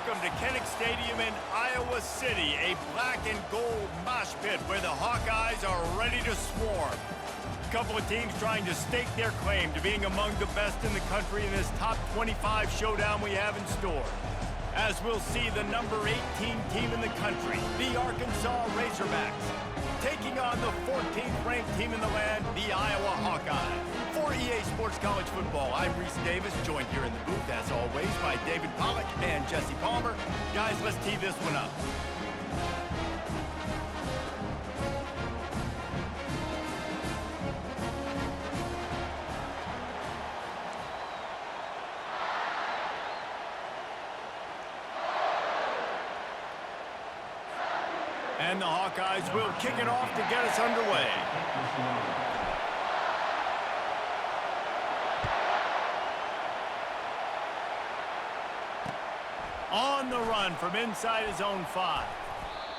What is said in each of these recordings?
Welcome to Kinnick Stadium in Iowa City, a black and gold mosh pit where the Hawkeyes are ready to swarm. A couple of teams trying to stake their claim to being among the best in the country in this top 25 showdown we have in store. As we'll see the number 18 team in the country, the Arkansas Razorbacks, taking on the 14th ranked team in the land, the Iowa Hawkeyes. For EA Sports College Football, I'm Reese Davis, joined here in the booth, as always, by David Pollack and Jesse Palmer. Guys, let's tee this one up. And the Hawkeyes will kick it off to get us underway. On the run from inside his own 5.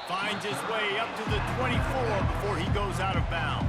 Finds his way up to the 24 before he goes out of bounds.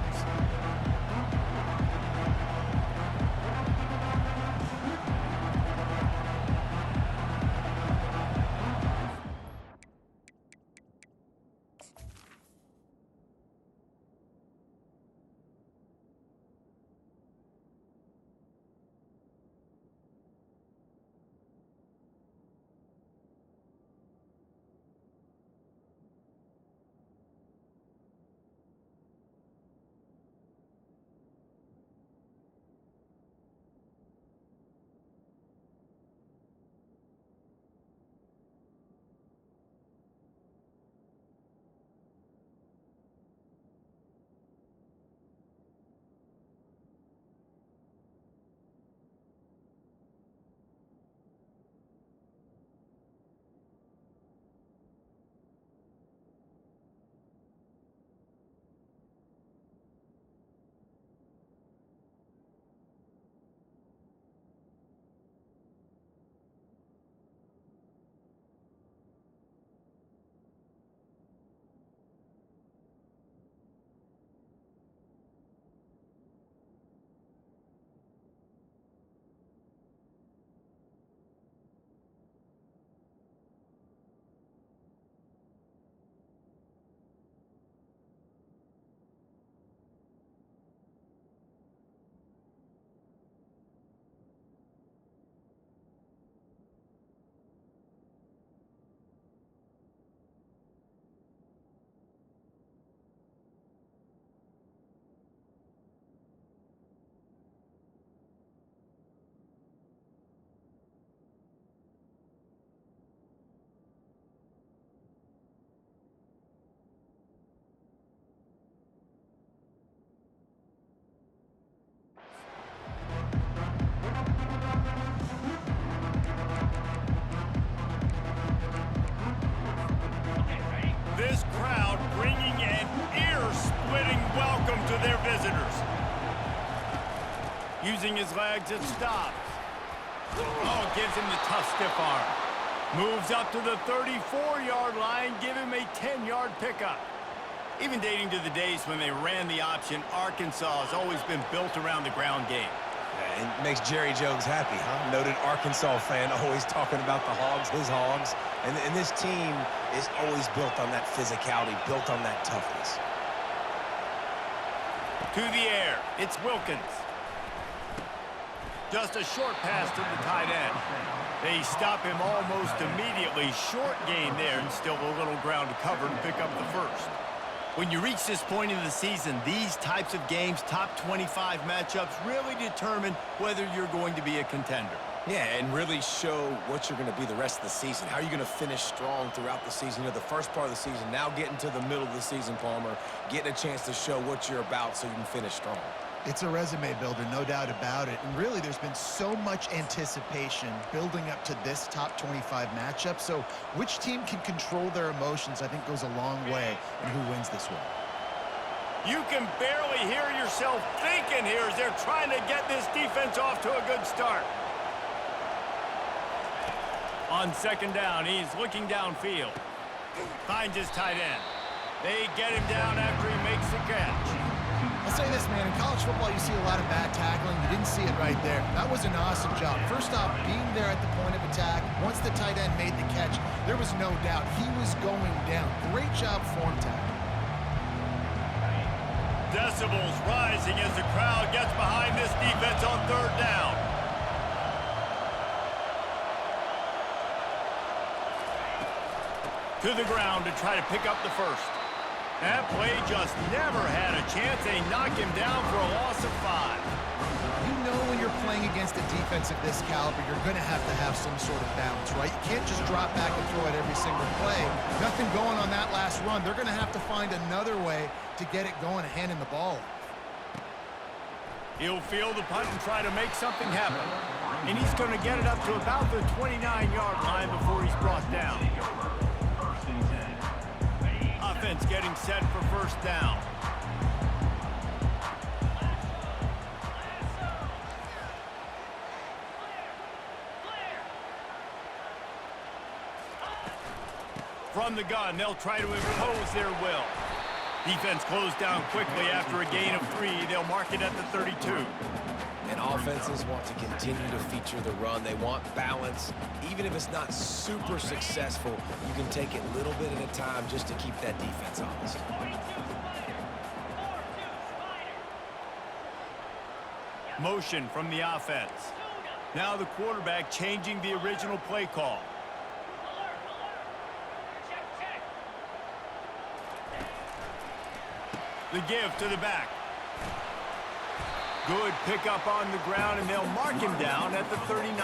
This crowd bringing an ear-splitting welcome to their visitors. Using his legs, it stops. Oh, gives him the tough stiff arm. Moves up to the 34-yard line, give him a 10-yard pickup. Even dating to the days when they ran the option, Arkansas has always been built around the ground game. Yeah, it makes Jerry Jones happy, huh? Noted Arkansas fan, always talking about the Hogs, his Hogs. And this team is always built on that physicality, built on that toughness. To the air, it's Wilkins. Just a short pass to the tight end. They stop him almost immediately. Short gain there, and still a little ground to cover to pick up the first. When you reach this point in the season, these types of games, top 25 matchups, really determine whether you're going to be a contender. Yeah, and really show what you're going to be the rest of the season. How are you going to finish strong throughout the season? You know, the first part of the season, now getting to the middle of the season, Palmer, getting a chance to show what you're about so you can finish strong. It's a resume builder, no doubt about it. And really, there's been so much anticipation building up to this top 25 matchup. So which team can control their emotions, I think, goes a long way in who wins this one. You can barely hear yourself thinking here as they're trying to get this defense off to a good start. On second down, he's looking downfield. Finds his tight end. They get him down after he makes the catch. I'll say this, man. In college football, you see a lot of bad tackling. You didn't see it right there. That was an awesome job. First off, being there at the point of attack. Once the tight end made the catch, there was no doubt he was going down. Great job form tackle. Decibels rising as the crowd gets behind this defense on third down. To the ground to try to pick up the first. That play just never had a chance. They knock him down for a loss of 5. You know when you're playing against a defense of this caliber, you're going to have some sort of balance, right? You can't just drop back and throw it every single play. Nothing going on that last run. They're going to have to find another way to get it going and handing the ball off. He'll field the punt and try to make something happen. And he's going to get it up to about the 29-yard line before he's brought down. Offense getting set for first down. From the gun, they'll try to impose their will. Defense closed down quickly after a gain of 3. They'll mark it at the 32. And offenses want to continue to feature the run. They want balance. Even if it's not super successful, you can take it a little bit at a time just to keep that defense honest. Motion from the offense. Now the quarterback changing the original play call. The give to the back. Good pickup on the ground, and they'll mark him down at the 39.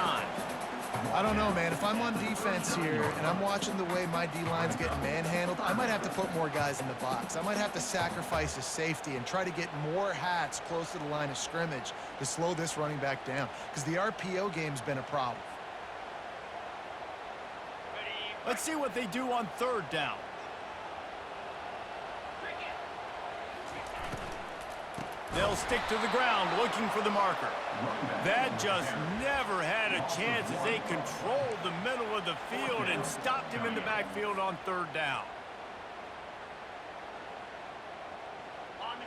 I don't know, man. If I'm on defense here and I'm watching the way my D-line's getting manhandled, I might have to put more guys in the box. I might have to sacrifice a safety and try to get more hats close to the line of scrimmage to slow this running back down, because the RPO game's been a problem. Let's see what they do on third down. They'll stick to the ground looking for the marker. That just never had a chance as they controlled the middle of the field and stopped him in the backfield on third down.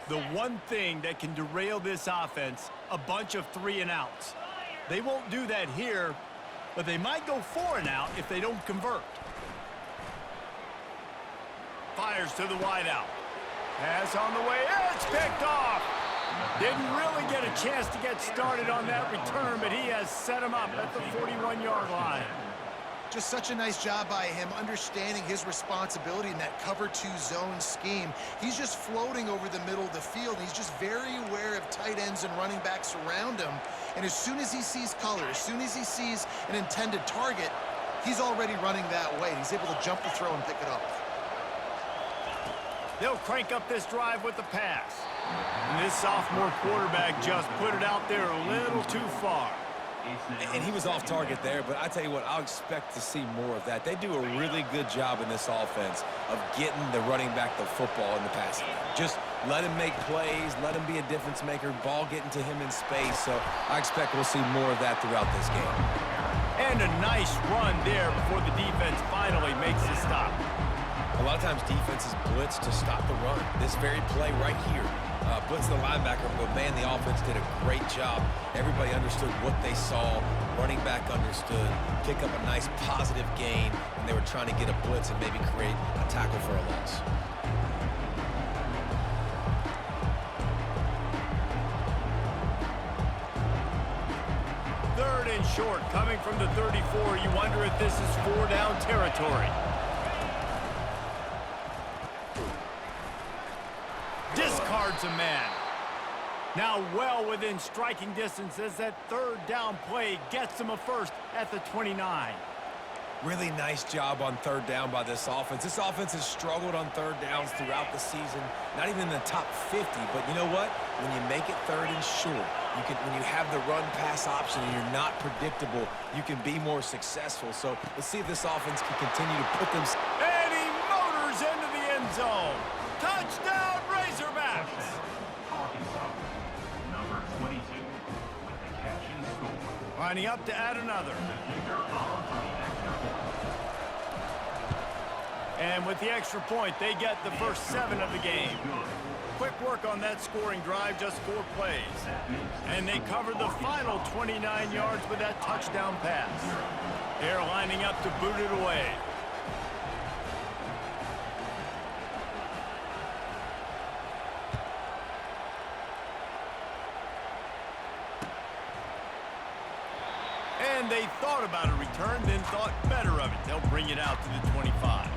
The one thing that can derail this offense, a bunch of 3-and-outs. They won't do that here, but they might go 4-and-out if they don't convert. Fires to the wideout. Pass on the way. It's picked off. Didn't really get a chance to get started on that return, but he has set him up at the 41-yard line. Just such a nice job by him understanding his responsibility in that cover 2 zone scheme. He's just floating over the middle of the field. He's just very aware of tight ends and running backs around him. And as soon as he sees color, as soon as he sees an intended target, he's already running that way. He's able to jump the throw and pick it up. They'll crank up this drive with the pass. And this sophomore quarterback just put it out there a little too far. And he was off target there, but I tell you what, I'll expect to see more of that. They do a really good job in this offense of getting the running back the football in the passing game. Just let him make plays, let him be a difference maker, ball getting to him in space. So I expect we'll see more of that throughout this game. And a nice run there before the defense finally makes the stop. A lot of times defenses blitz to stop the run. This very play right here, blitz the linebacker, but man, the offense did a great job. Everybody understood what they saw. Running back understood. Pick up a nice positive gain when they were trying to get a blitz and maybe create a tackle for a loss. Third and short, coming from the 34. You wonder if this is 4-down territory. Discards a man. Now well within striking distance as that third down play gets them a first at the 29. Really nice job on third down by this offense. This offense has struggled on third downs throughout the season, not even in the top 50. But you know what? When you make it third and short, when you have the run-pass option and you're not predictable, you can be more successful. So let's see if this offense can continue to put them. And he motors into the end zone. Touchdown, Razorbacks! Number 22 with the catch and score. Lining up to add another. And with the extra point, they get the first 7 of the game. Quick work on that scoring drive, just 4 plays. And they covered the final 29 yards with that touchdown pass. They're lining up to boot it away. And they thought about a return, then thought better of it. They'll bring it out to the 25.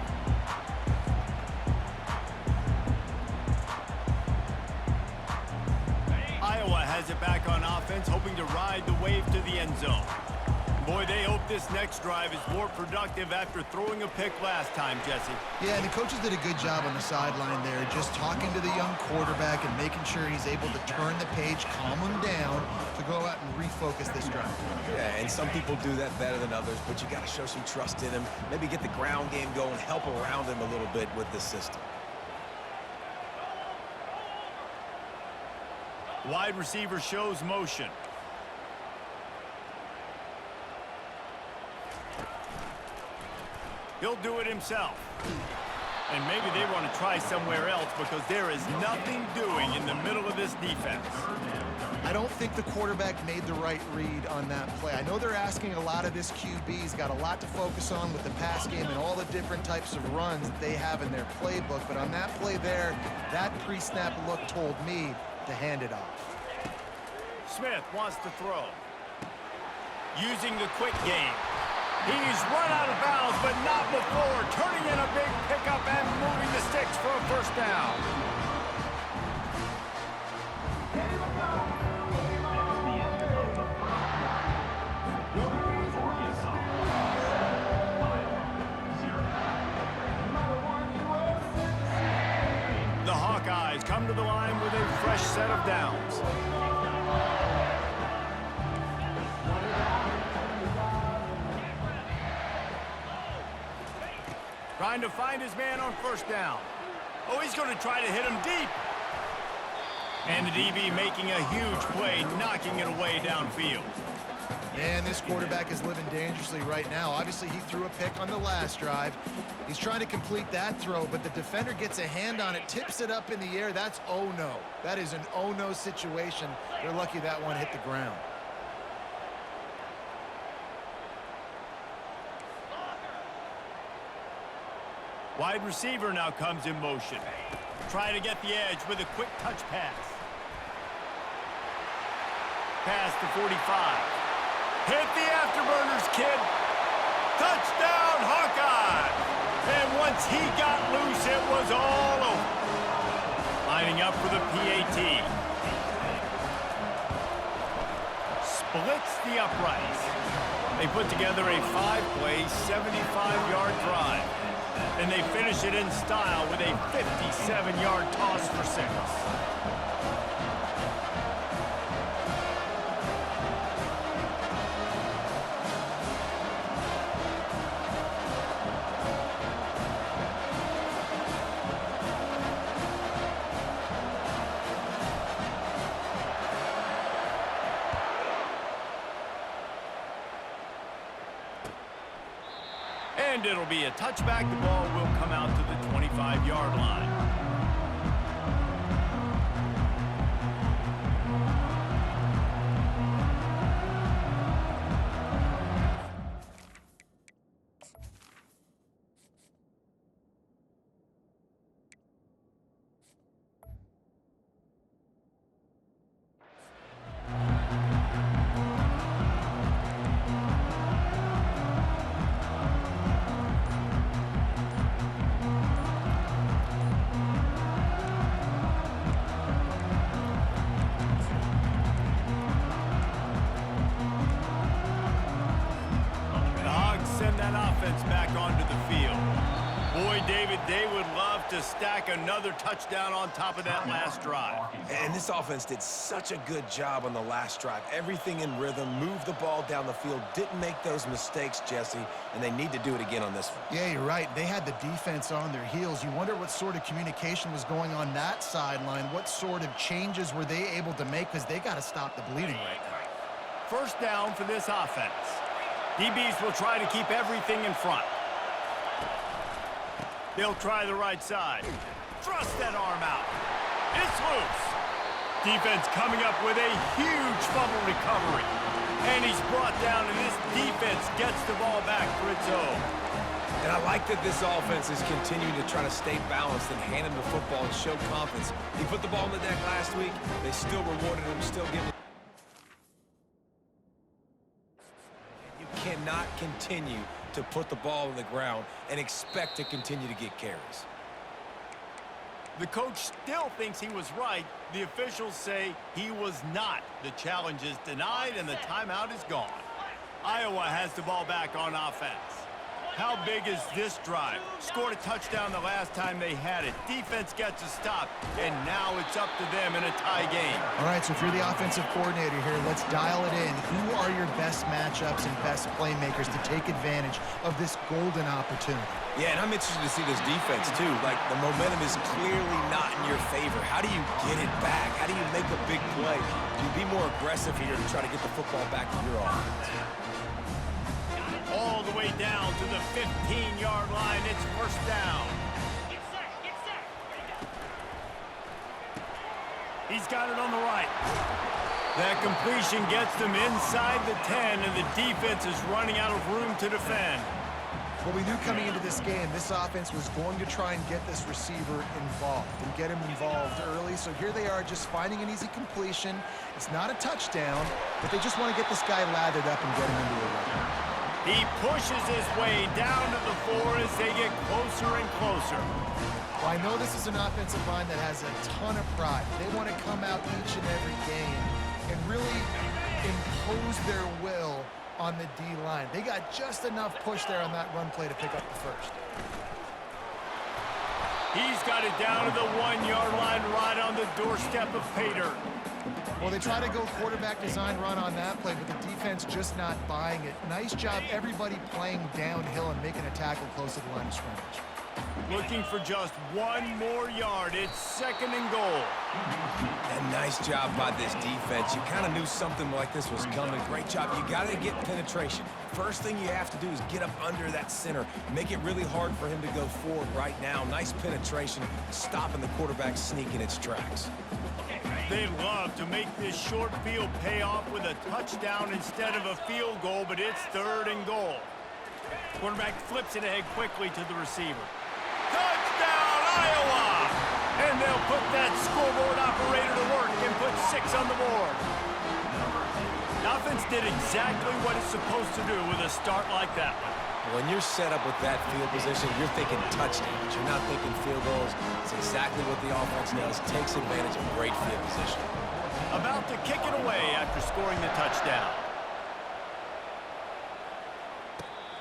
Iowa has it back on offense, hoping to ride the wave to the end zone. Boy, they hope this next drive is more productive after throwing a pick last time, Jesse. Yeah, and the coaches did a good job on the sideline there, just talking to the young quarterback and making sure he's able to turn the page, calm him down, to go out and refocus this drive. Yeah, and some people do that better than others, but you got to show some trust in him, maybe get the ground game going, help around him a little bit with this system. Wide receiver shows motion. He'll do it himself. And maybe they want to try somewhere else because there is nothing doing in the middle of this defense. I don't think the quarterback made the right read on that play. I know they're asking a lot of this QB. He's got a lot to focus on with the pass game and all the different types of runs that they have in their playbook. But on that play there, that pre-snap look told me to hand it off. Smith wants to throw. Using the quick game. He's run out of bounds, but not before. Turning in a big pickup and moving the sticks for a first down. The Hawkeyes come to the line with a fresh set of downs. Trying to find his man on first down. Oh, he's going to try to hit him deep. And the DB making a huge play, knocking it away downfield. Man, this quarterback is living dangerously right now. Obviously, he threw a pick on the last drive. He's trying to complete that throw, but the defender gets a hand on it, tips it up in the air. That's oh-no. That is an oh-no situation. They're lucky that one hit the ground. Wide receiver now comes in motion. Try to get the edge with a quick touch pass. Pass to 45. Hit the afterburners, kid. Touchdown, Hawkeye. And once he got loose, it was all over. Lining up for the PAT. Splits the uprights. They put together a 5-play, 75-yard drive. And they finish it in style with a 57-yard toss for 6. And it'll be a touchback. The ball will come out to the 25-yard line. Back onto the field. Boy, David, they would love to stack another touchdown on top of that last drive. And this offense did such a good job on the last drive. Everything in rhythm, moved the ball down the field, didn't make those mistakes, Jesse, and they need to do it again on this one. Yeah, you're right. They had the defense on their heels. You wonder what sort of communication was going on that sideline. What sort of changes were they able to make, because they got to stop the bleeding right now. First down for this offense. DBs will try to keep everything in front. They'll try the right side. Thrust that arm out. It's loose. Defense coming up with a huge fumble recovery. And he's brought down, and this defense gets the ball back for its own. And I like that this offense is continuing to try to stay balanced and hand him the football and show confidence. He put the ball on the deck last week. They still rewarded him, still giving. You cannot continue to put the ball on the ground and expect to continue to get carries. The coach still thinks he was right. The officials say he was not. The challenge is denied, and the timeout is gone. Iowa has the ball back on offense. How big is this drive? Scored a touchdown the last time they had it. Defense gets a stop, and now it's up to them in a tie game. All right, so if you're the offensive coordinator here, let's dial it in. Who are your best matchups and best playmakers to take advantage of this golden opportunity? Yeah, and I'm interested to see this defense, too. Like, the momentum is clearly not in your favor. How do you get it back? How do you make a big play? You be more aggressive here to try to get the football back to your offense. All the way down to the 15-yard line. It's first down. He's got it on the right. That completion gets them inside the 10, and the defense is running out of room to defend. Well, we knew coming into this game, this offense was going to try and get this receiver involved and get him involved early. So here they are just finding an easy completion. It's not a touchdown, but they just want to get this guy lathered up and get him into a run. He pushes his way down to the 4 as they get closer and closer. Well, I know this is an offensive line that has a ton of pride. They want to come out each and every game and really impose their will on the D-line. They got just enough push there on that run play to pick up the first. He's got it down to the 1-yard line right on the doorstep of Pater. Well, they try to go quarterback design run on that play, but the defense just not buying it. Nice job, everybody playing downhill and making a tackle close to the line of scrimmage. Looking for just 1 more yard. It's 2nd and goal. And nice job by this defense. You kind of knew something like this was coming. Great job. You got to get penetration. First thing you have to do is get up under that center. Make it really hard for him to go forward right now. Nice penetration, stopping the quarterback sneak in its tracks. They love to make this short field pay off with a touchdown instead of a field goal, but it's 3rd and goal. Quarterback flips it ahead quickly to the receiver. Touchdown, Iowa! And they'll put that scoreboard operator to work and put 6 on the board. The offense did exactly what it's supposed to do with a start like that one. When you're set up with that field position, you're thinking touchdowns. You're not thinking field goals. It's exactly what the offense does. Takes advantage of great field position. About to kick it away after scoring the touchdown.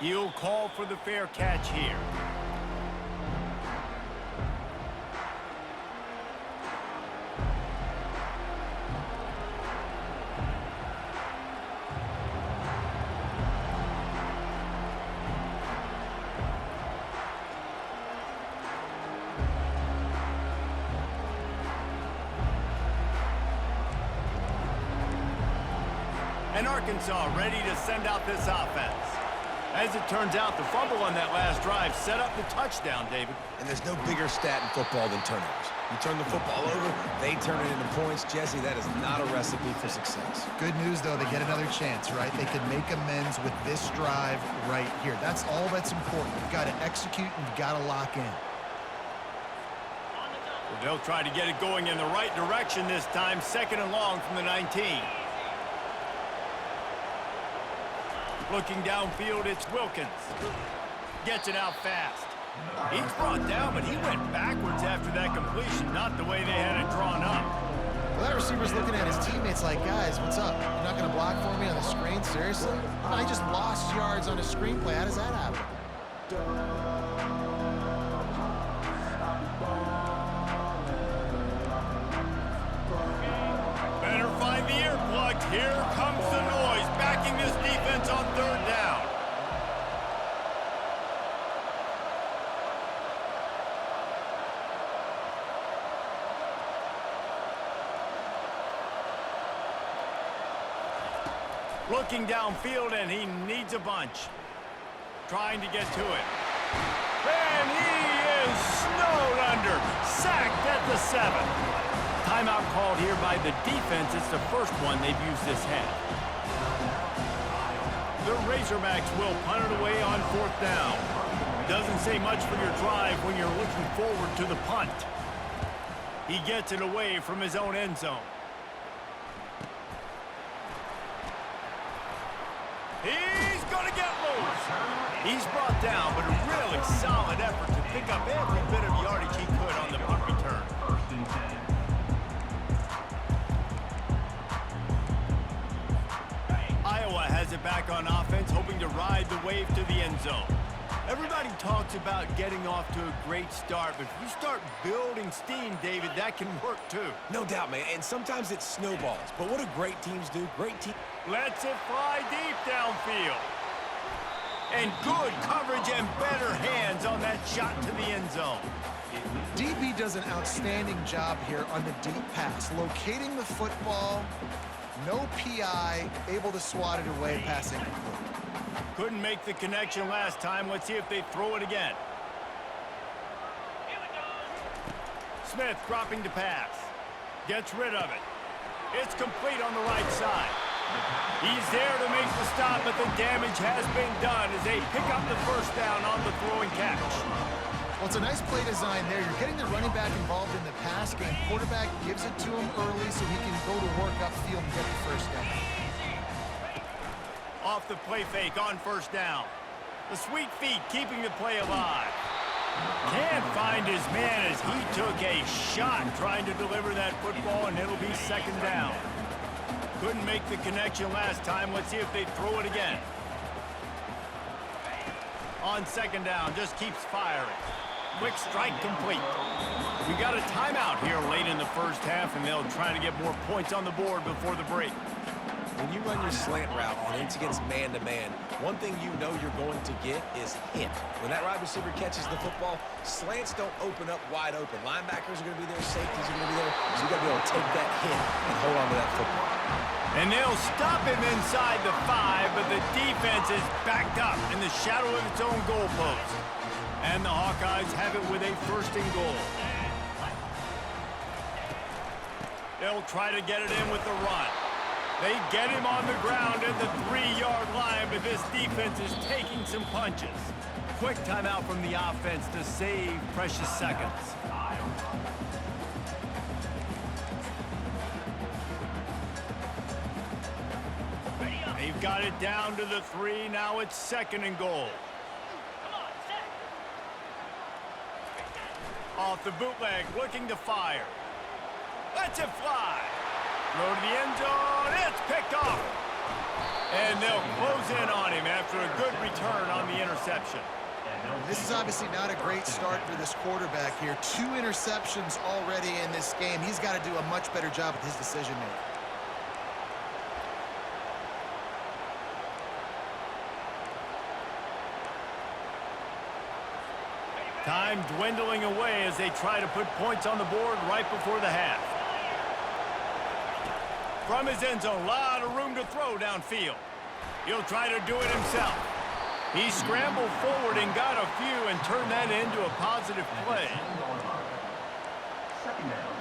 He'll call for the fair catch here. And Arkansas ready to send out this offense. As it turns out, the fumble on that last drive set up the touchdown, David. And there's no bigger stat in football than turnovers. You turn the football over, they turn it into points. Jesse, that is not a recipe for success. Good news, though, they get another chance, right? They can make amends with this drive right here. That's all that's important. You've got to execute and you've got to lock in. They'll try to get it going in the right direction this time. 2nd and long from the 19. Looking downfield, it's Wilkins. Gets it out fast. He's brought down, but he went backwards after that completion, not the way they had it drawn up. Well, that receiver's looking at his teammates like, guys, what's up? You're not going to block for me on the screen? Seriously? I just lost yards on a screenplay. How does that happen? Better find the earplugs. Here comes the noise, backing this defense on 3rd down. Looking downfield, and he needs a bunch. Trying to get to it. And he is snowed under. Sacked at the 7. Timeout called here by the defense. It's the first one they've used this half. The Razorbacks will punt it away on 4th down. Doesn't say much for your drive when you're looking forward to the punt. He gets it away from his own end zone. He's going to get loose. He's brought down, but a really solid effort to pick up every bit of yardage he could on the punt return. First and 10. Iowa has it back on offense, hoping to ride the wave to the end zone. Everybody talks about getting off to a great start, but if you start building steam, David, that can work too. No doubt, man, and sometimes it snowballs. But what do great teams do? Great teams... Lets it fly deep downfield. And good coverage and better hands on that shot to the end zone. DB does an outstanding job here on the deep pass, locating the football, no PI, able to swat it away, passing complete. Couldn't make the connection last time. Let's see if they throw it again. Smith dropping to pass. Gets rid of it. It's complete on the right side. He's there to make the stop, but the damage has been done as they pick up the first down on the throwing catch. Well, it's a nice play design there. You're getting the running back involved in the pass game. Quarterback gives it to him early so he can go to work upfield and get the first down. Off the play fake on first down. The sweet feet keeping the play alive. Can't find his man as he took a shot trying to deliver that football, and it'll be second down. Couldn't make the connection last time. Let's see if they throw it again. On second down, just keeps firing. Quick strike complete. We got a timeout here late in the first half, and they'll try to get more points on the board before the break. When you run your slant route and it's against man-to-man, one thing you know you're going to get is hit. When that wide receiver catches the football, slants don't open up wide open. Linebackers are going to be there, safeties are going to be there, so you got to be able to take that hit and hold on to that football. And they'll stop him inside the 5, but the defense is backed up in the shadow of its own goalpost. And the Hawkeyes have it with a first and goal. They'll try to get it in with the run. They get him on the ground at the 3-yard line, but this defense is taking some punches. Quick timeout from the offense to save precious seconds. They've got it down to the 3. Now it's second and goal. Off the bootleg, looking to fire. Lets it fly. Throw to the end zone. It's picked off. And they'll close in on him after a good return on the interception. This is obviously not a great start for this quarterback here. 2 interceptions already in this game. He's got to do a much better job with his decision-making. Time dwindling away as they try to put points on the board right before the half. From his end zone, a lot of room to throw downfield. He'll try to do it himself. He scrambled forward and got a few and turned that into a positive play. Second down.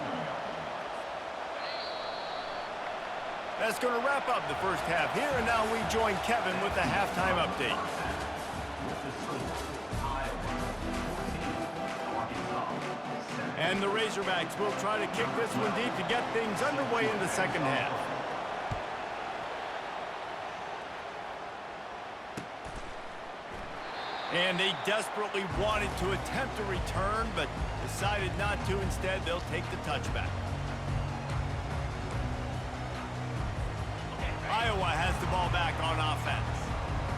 That's going to wrap up the first half here, and now we join Kevin with the halftime update. And the Razorbacks will try to kick this one deep to get things underway in the second half. And they desperately wanted to attempt a return, but decided not to. Instead, they'll take the touchback. Iowa has the ball back on offense.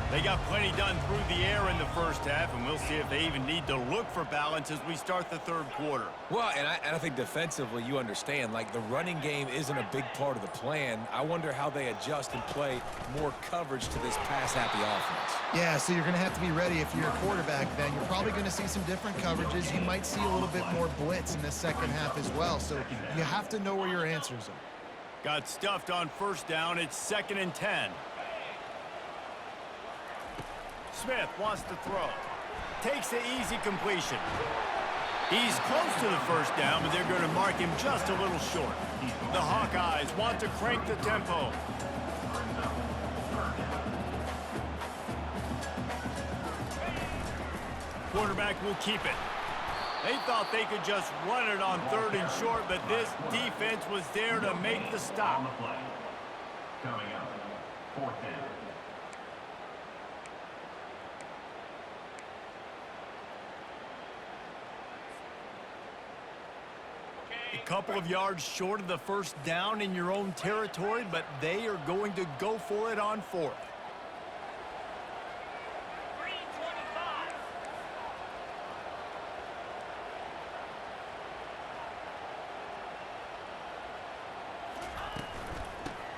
They got plenty done through the air in the first half, and we'll see if they even need to look for balance as we start the third quarter. Well, and I think defensively, you understand, like the running game isn't a big part of the plan. I wonder how they adjust and play more coverage to this pass-happy offense. Yeah, so you're going to have to be ready if you're a quarterback then. You're probably going to see some different coverages. You might see a little bit more blitz in the second half as well, so you have to know where your answers are. Got stuffed on first down. It's 2nd and 10. Smith wants to throw. Takes the easy completion. He's close to the first down, but they're going to mark him just a little short. The Hawkeyes want to crank the tempo. Quarterback will keep it. They thought they could just run it on 3rd and short, but this defense was there to make the stop. On the play. Coming up, 4th down. A couple of yards short of the first down in your own territory, but they are going to go for it on 4th.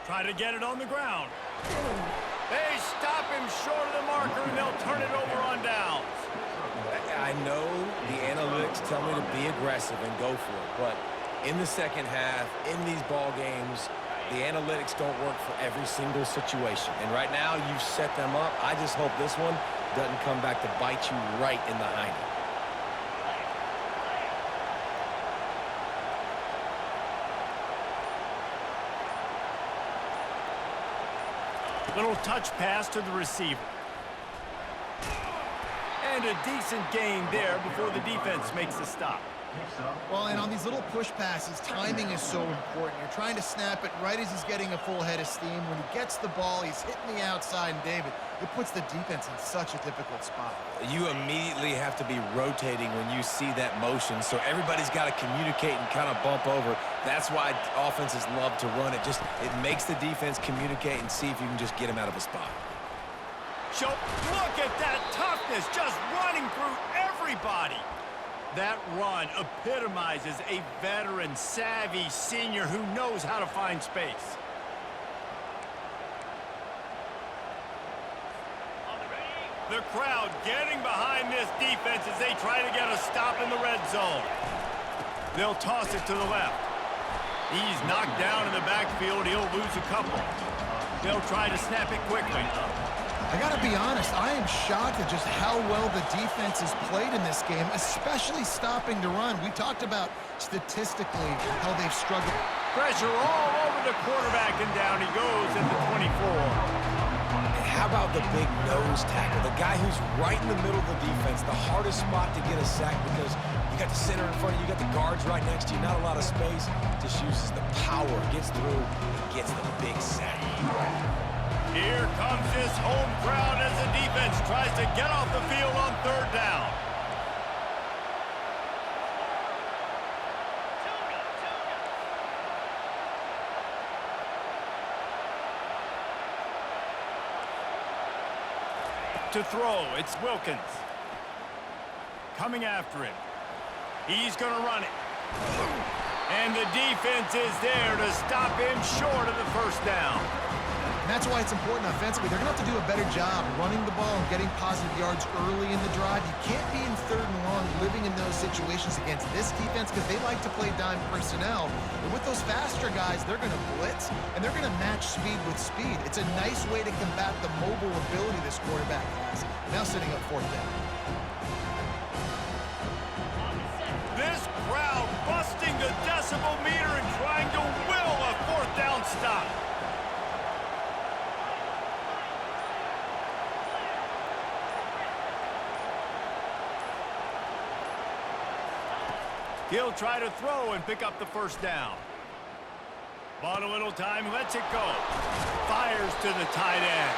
Try to get it on the ground. They stop him short of the marker, and they'll turn it over on downs. I know the analytics tell me to be aggressive and go for it, but in the second half, in these ball games, the analytics don't work for every single situation. And right now, you've set them up. I just hope this one doesn't come back to bite you right in the hiney. Little touch pass to the receiver. And a decent gain there before the defense makes the stop. Well, and on these little push passes, timing is so important. You're trying to snap it right as he's getting a full head of steam. When he gets the ball, he's hitting the outside, and David, it puts the defense in such a difficult spot. You immediately have to be rotating when you see that motion, so everybody's got to communicate and kind of bump over. That's why offenses love to run it. It makes the defense communicate and see if you can just get him out of a spot. Look at that toughness, just running through everybody. That run epitomizes a veteran, savvy senior who knows how to find space. The crowd getting behind this defense as they try to get a stop in the red zone. They'll toss it to the left. He's knocked down in the backfield. He'll lose a couple. They'll try to snap it quickly. I got to be honest, I am shocked at just how well the defense has played in this game, especially stopping to run. We talked about statistically how they've struggled. Pressure all over the quarterback, and down he goes at the 24. And how about the big nose tackle, the guy who's right in the middle of the defense, the hardest spot to get a sack because you got the center in front of you, you got the guards right next to you, not a lot of space. Just uses the power, gets through, and gets the big sack. Here comes this home crowd as the defense tries to get off the field on 3rd down. To throw, it's Wilkins. Coming after him. He's going to run it. And the defense is there to stop him short of the first down. And that's why it's important offensively. They're going to have to do a better job running the ball and getting positive yards early in the drive. You can't be in 3rd and long living in those situations against this defense because they like to play dime personnel. And with those faster guys, they're going to blitz, and they're going to match speed with speed. It's a nice way to combat the mobile ability this quarterback has. Now sitting up 4th down. This crowd busting the decibel meter and trying to will a 4th down stop. He'll try to throw and pick up the first down. Bought a little time, lets it go. Fires to the tight end.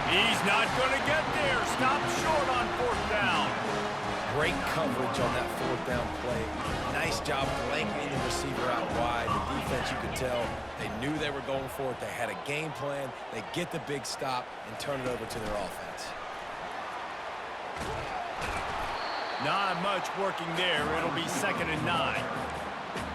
He's not going to get there. Stopped short on 4th down. Great coverage on that 4th down play. Nice job blanketing the receiver out wide. The defense, you could tell, they knew they were going for it. They had a game plan. They get the big stop and turn it over to their offense. Not much working there. It'll be 2nd and 9.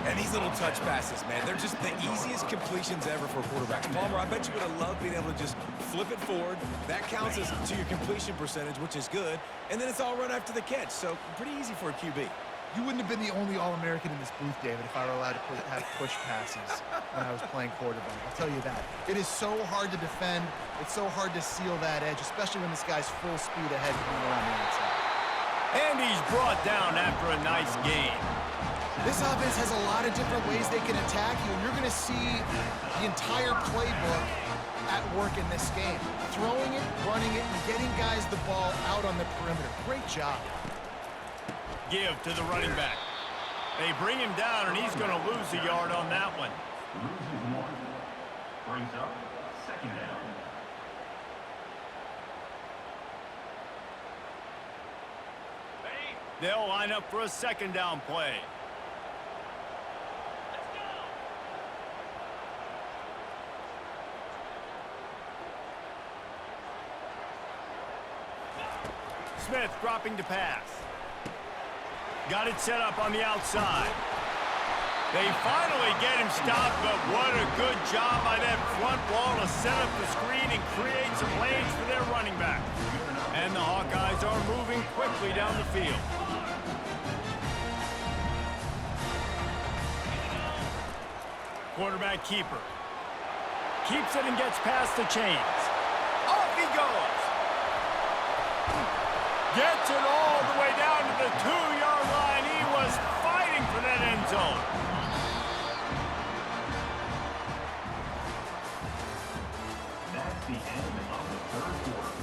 And these little touch passes, man, they're just the easiest completions ever for quarterbacks. Palmer, I bet you would have loved being able to just flip it forward. That counts as to your completion percentage, which is good. And then it's all run after the catch, so pretty easy for a QB. You wouldn't have been the only All-American in this booth, David, if I were allowed to have push passes when I was playing quarterback. I'll tell you that. It is so hard to defend. It's so hard to seal that edge, especially when this guy's full speed ahead coming around the outside. And he's brought down after a nice gain. This offense has a lot of different ways they can attack you, and you're going to see the entire playbook at work in this game. Throwing it, running it, and getting guys the ball out on the perimeter. Great job. Give to the running back. They bring him down, and he's going to lose a yard on that one. Loses 1. Brings up 2nd down. They'll line up for a 2nd down play. Smith dropping to pass. Got it set up on the outside. They finally get him stopped, but what a good job by that front wall to set up the screen and create some lanes for their running back. And the Hawkeyes are moving quickly down the field. Quarterback keeper. Keeps it and gets past the chains. Off he goes. Gets it all the way down to the 2-yard line. He was fighting for that end zone. That's the end of the 3rd quarter.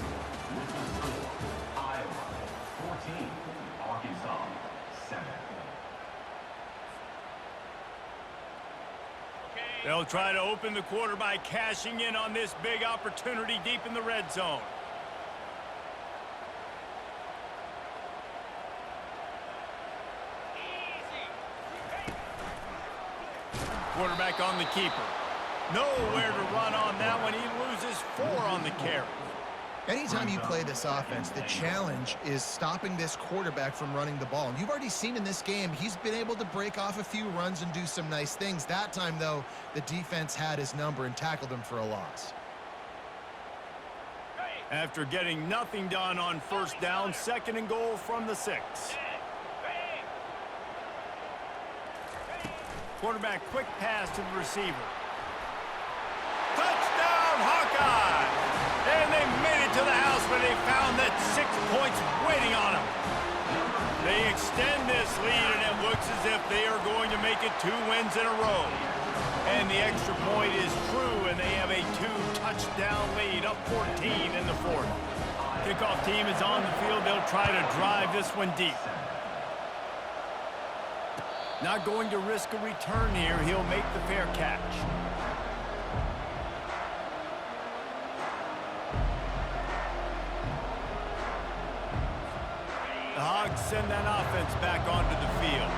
With the score, Iowa 14, Arkansas 7. They'll try to open the quarter by cashing in on this big opportunity deep in the red zone. Quarterback on the keeper. Nowhere to run on that one. He loses 4 on the carry. Anytime you play this offense, the challenge is stopping this quarterback from running the ball. And you've already seen in this game, he's been able to break off a few runs and do some nice things. That time, though, the defense had his number and tackled him for a loss. After getting nothing done on 1st down, 2nd and goal from the 6. Quarterback quick pass to the receiver. Touchdown, Hawkeyes! And they made it to the house where they found that 6 points waiting on them. They extend this lead, and it looks as if they are going to make it 2 wins in a row. And the extra point is true, and they have a 2-touchdown lead, up 14 in the 4th. Kickoff team is on the field. They'll try to drive this one deep. Not going to risk a return here. He'll make the fair catch. The Hogs send that offense back onto the field.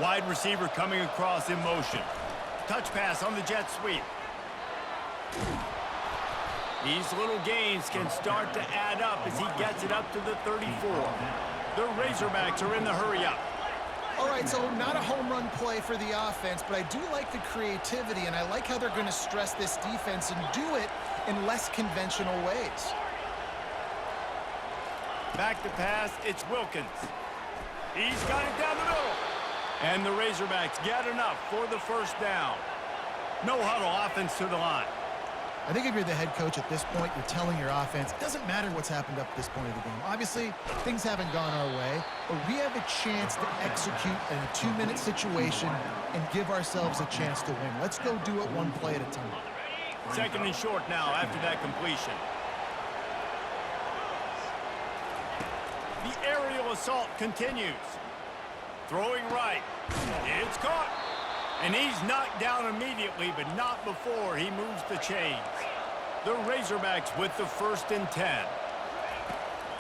Wide receiver coming across in motion. Touch pass on the jet sweep. These little gains can start to add up as he gets it up to the 34. The Razorbacks are in the hurry-up. All right, so not a home run play for the offense, but I do like the creativity, and I like how they're going to stress this defense and do it in less conventional ways. Back to pass, it's Wilkins. He's got it down the middle. And the Razorbacks get enough for the 1st down. No huddle offense to the line. I think if you're the head coach at this point, you're telling your offense, it doesn't matter what's happened up to this point of the game. Obviously, things haven't gone our way, but we have a chance to execute in a 2-minute situation and give ourselves a chance to win. Let's go do it one play at a time. 2nd and short now after that completion. The aerial assault continues. Throwing right. It's caught. And he's knocked down immediately, but not before he moves the chains. The Razorbacks with the 1st and 10.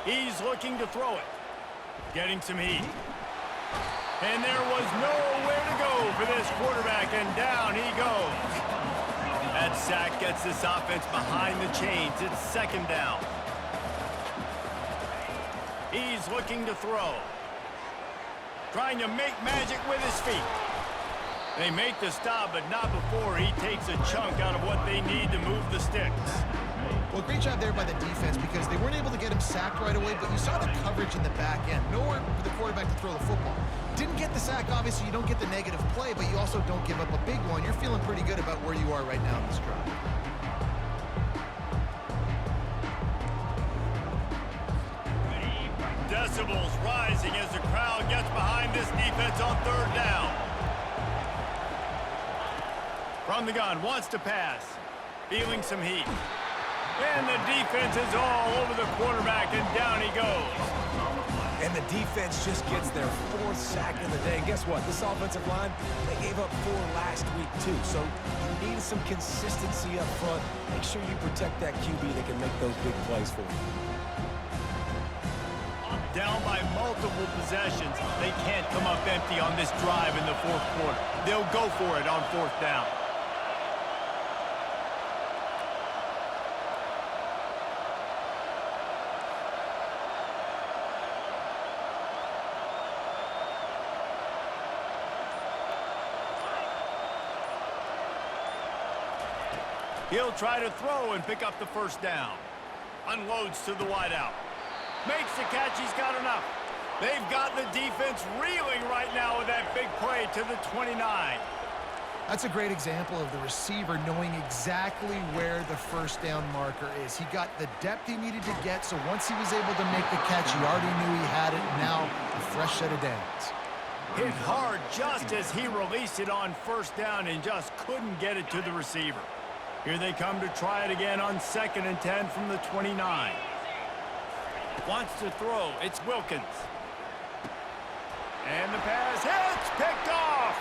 He's looking to throw it. Getting some heat. And there was nowhere to go for this quarterback, and down he goes. That sack gets this offense behind the chains. It's 2nd down. He's looking to throw. Trying to make magic with his feet. They make the stop, but not before he takes a chunk out of what they need to move the sticks. Well, great job there by the defense because they weren't able to get him sacked right away, but you saw the coverage in the back end. Nowhere for the quarterback to throw the football. Didn't get the sack, obviously you don't get the negative play, but you also don't give up a big one. You're feeling pretty good about where you are right now in this drive. Decibels rising as the crowd gets behind this defense on third down. From the gun, wants to pass. Feeling some heat. And the defense is all over the quarterback, and down he goes. And the defense just gets their 4th sack of the day. And guess what? This offensive line, they gave up 4 last week too. So you need some consistency up front. Make sure you protect that QB that can make those big plays for you. Down by multiple possessions. They can't come up empty on this drive in the 4th quarter. They'll go for it on 4th down. He'll try to throw and pick up the 1st down. Unloads to the wideout. Makes the catch. He's got enough. They've got the defense reeling right now with that big play to the 29. That's a great example of the receiver knowing exactly where the 1st down marker is. He got the depth he needed to get, so once he was able to make the catch, he already knew he had it. Now, a fresh set of downs. Hit hard just as he released it on 1st down and just couldn't get it to the receiver. Here they come to try it again on 2nd and 10 from the 29. Wants to throw. It's Wilkins. And the pass hits. Picked off.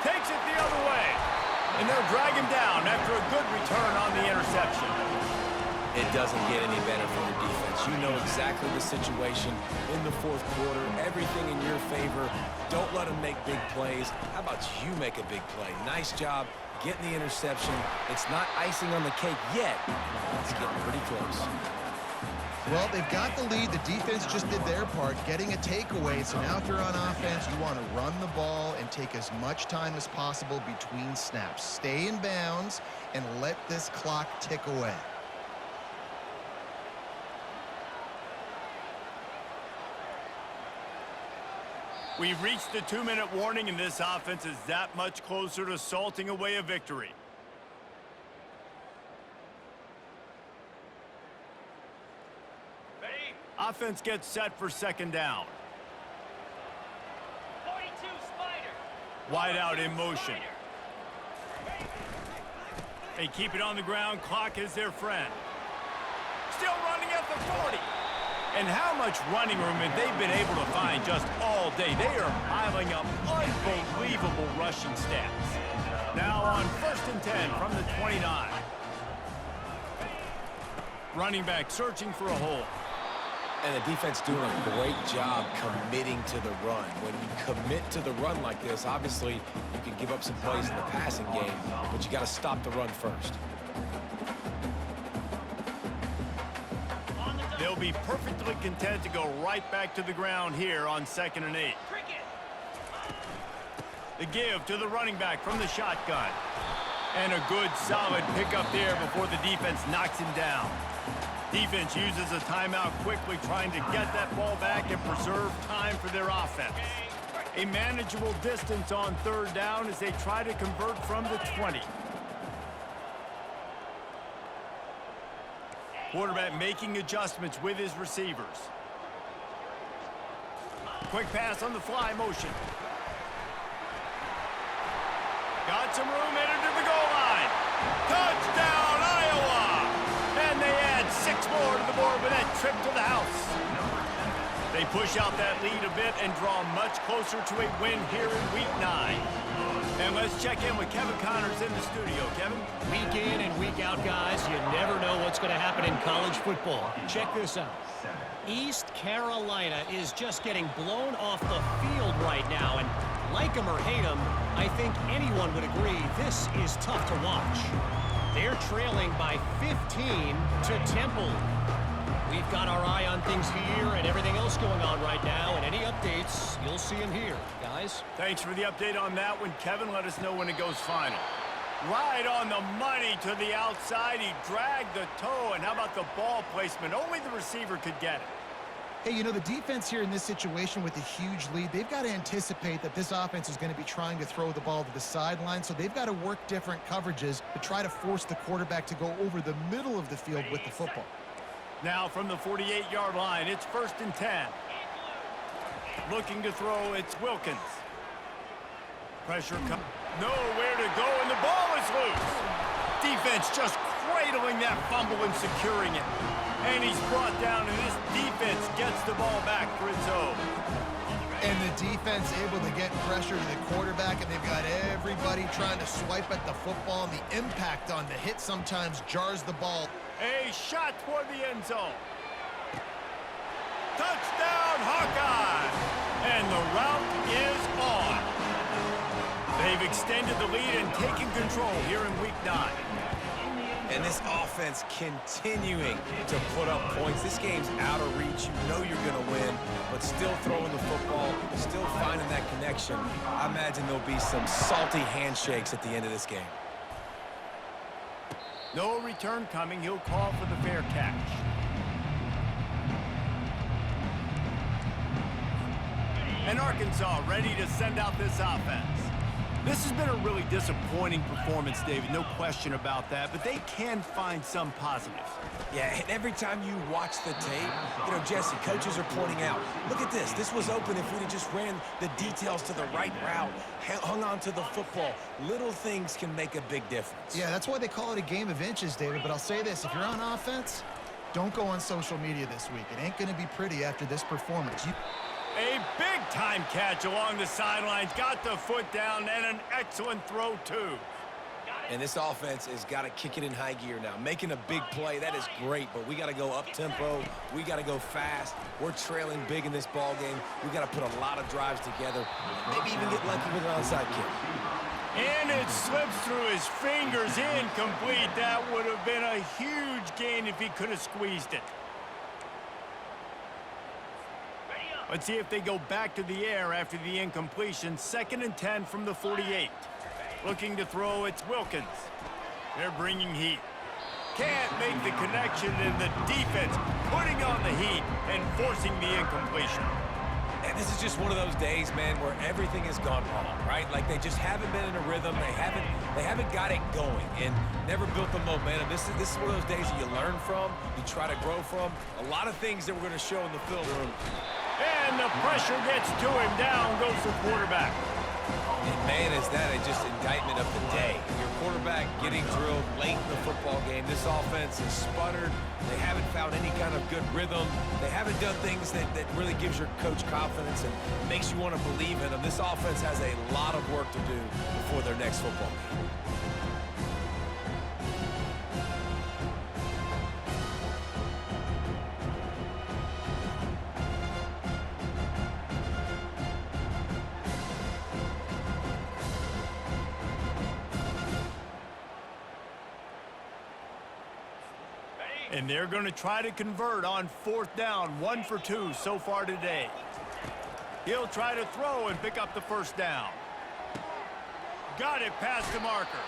Takes it the other way. And they'll drag him down after a good return on the interception. It doesn't get any better for the defense. You know exactly the situation in the 4th quarter. Everything in your favor. Don't let them make big plays. How about you make a big play? Nice job getting the interception. It's not icing on the cake yet. It's getting pretty close. Well, they've got the lead. The defense just did their part, getting a takeaway. So now if you're on offense, you want to run the ball and take as much time as possible between snaps. Stay in bounds and let this clock tick away. We've reached the 2-minute warning, and this offense is that much closer to salting away a victory. Ready? Offense gets set for 2nd down. 42 Spider. Wide out in motion. They keep it on the ground. Clock is their friend. Still running at the 40. And how much running room have they been able to find just all day? They are piling up unbelievable rushing stats. Now on 1st and 10 from the 29. Running back searching for a hole. And the defense doing a great job committing to the run. When you commit to the run like this, obviously you can give up some plays in the passing game, but you got to stop the run first. They'll be perfectly content to go right back to the ground here on 2nd and 8. The give to the running back from the shotgun. And a good, solid pickup there before the defense knocks him down. Defense uses a timeout quickly, trying to get that ball back and preserve time for their offense. A manageable distance on 3rd down as they try to convert from the 20. Quarterback making adjustments with his receivers. Quick pass on the fly motion. Got some room, headed to the goal line. Touchdown, Iowa! And they add 6 more to the board with that trip to the house. They push out that lead a bit and draw much closer to a win here in Week 9. And let's check in with Kevin Connors in the studio. Kevin? Week in and week out, guys, you never know what's going to happen in college football. Check this out. East Carolina is just getting blown off the field right now, and like them or hate them, I think anyone would agree this is tough to watch. They're trailing by 15 to Temple. We've got our eye on things here and everything else going on right now, and any updates, you'll see them here, guys. Thanks for the update on that one, Kevin. Let us know when it goes final. Right on the money to the outside. He dragged the toe, and how about the ball placement? Only the receiver could get it. Hey, you know, the defense here in this situation with a huge lead, they've got to anticipate that this offense is going to be trying to throw the ball to the sideline, so they've got to work different coverages to try to force the quarterback to go over the middle of the field with the football. Now from the 48-yard line, it's 1st and 10. Looking to throw, it's Wilkins. Pressure comes. Nowhere to go, and the ball is loose. Defense just cradling that fumble and securing it. And he's brought down, and this defense gets the ball back for its own. And the defense able to get pressure to the quarterback, and they've got everybody trying to swipe at the football, and the impact on the hit sometimes jars the ball. A shot toward the end zone. Touchdown, Hawkeyes! And the route is on. They've extended the lead and taken control here in Week 9. And this offense continuing to put up points. This game's out of reach. You know you're going to win, but still throwing the football, still finding that connection. I imagine there'll be some salty handshakes at the end of this game. No return coming. He'll call for the fair catch. And Arkansas ready to send out this offense. This has been a really disappointing performance, David, no question about that, but they can find some positives. Yeah, and every time you watch the tape, you know, Jesse, coaches are pointing out, look at this. This was open if we'd have just ran the details to the right route, hung on to the football. Little things can make a big difference. Yeah, that's why they call it a game of inches, David, but I'll say this. If you're on offense, don't go on social media this week. It ain't going to be pretty after this performance. A big-time catch along the sidelines, got the foot down, and an excellent throw, too. And this offense has got to kick it in high gear now. Making a big play, that is great, but we got to go up-tempo. We got to go fast. We're trailing big in this ball game. We got to put a lot of drives together, maybe even get lucky with an onside kick. And it slips through his fingers, incomplete. That would have been a huge gain if he could have squeezed it. Let's see if they go back to the air after the incompletion. 2nd and 10 from the 48. Looking to throw, it's Wilkins. They're bringing heat. Can't make the connection, and the defense putting on the heat and forcing the incompletion. And this is just one of those days, man, where everything has gone wrong, right? Like they just haven't been in a rhythm. They haven't got it going and never built the momentum. This is one of those days that you learn from, you try to grow from. A lot of things that we're going to show in the film room. And the pressure gets to him. Down goes the quarterback. And, man, is that just indictment of the day. Your quarterback getting drilled late in the football game. This offense has sputtered. They haven't found any kind of good rhythm. They haven't done things that really gives your coach confidence and makes you want to believe in them. This offense has a lot of work to do before their next football game. And they're going to try to convert on 4th down. 1 for 2 so far today. He'll try to throw and pick up the 1st down. Got it past the marker.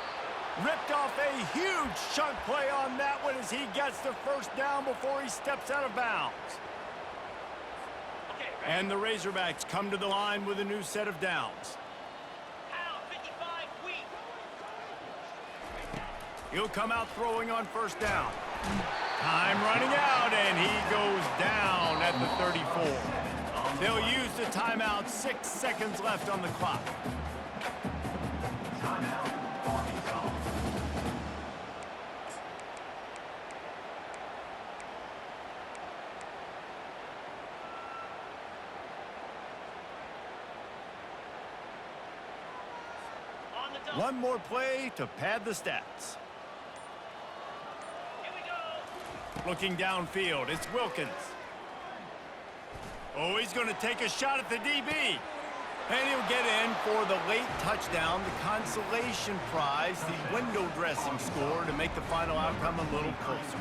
Ripped off a huge chunk play on that one as he gets the 1st down before he steps out of bounds. And the Razorbacks come to the line with a new set of downs. He'll come out throwing on 1st down. Time running out, and he goes down at the 34. They'll use the timeout. 6 seconds left on the clock. Timeout, Arkansas. One more play to pad the stats. Looking downfield, it's Wilkins. Oh, he's going to take a shot at the DB. And he'll get in for the late touchdown, the consolation prize, the window dressing score to make the final outcome a little closer.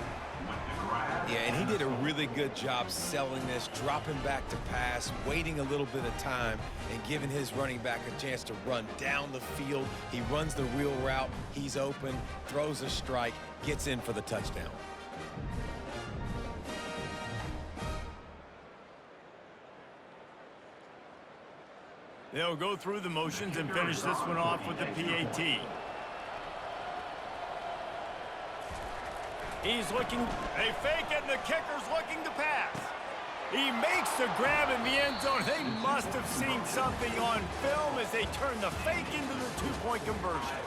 Yeah, and he did a really good job selling this, dropping back to pass, waiting a little bit of time, and giving his running back a chance to run down the field. He runs the wheel route. He's open, throws a strike, gets in for the touchdown. They'll go through the motions and finish this one off with the PAT. He's looking, they fake it, and the kicker's looking to pass. He makes the grab in the end zone. They must have seen something on film as they turn the fake into the two-point conversion.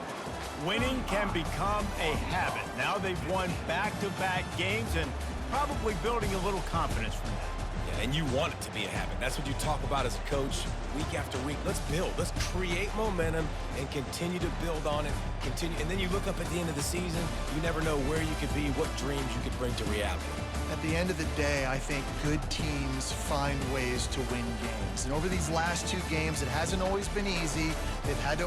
Winning can become a habit. Now they've won back-to-back games and probably building a little confidence from that. Yeah, and you want it to be a habit. That's what you talk about as a coach week after week. Let's build. Let's create momentum and continue to build on it. And then you look up at the end of the season, you never know where you could be, what dreams you could bring to reality. At the end of the day, I think good teams find ways to win games. And over these last two games, it hasn't always been easy. They've had to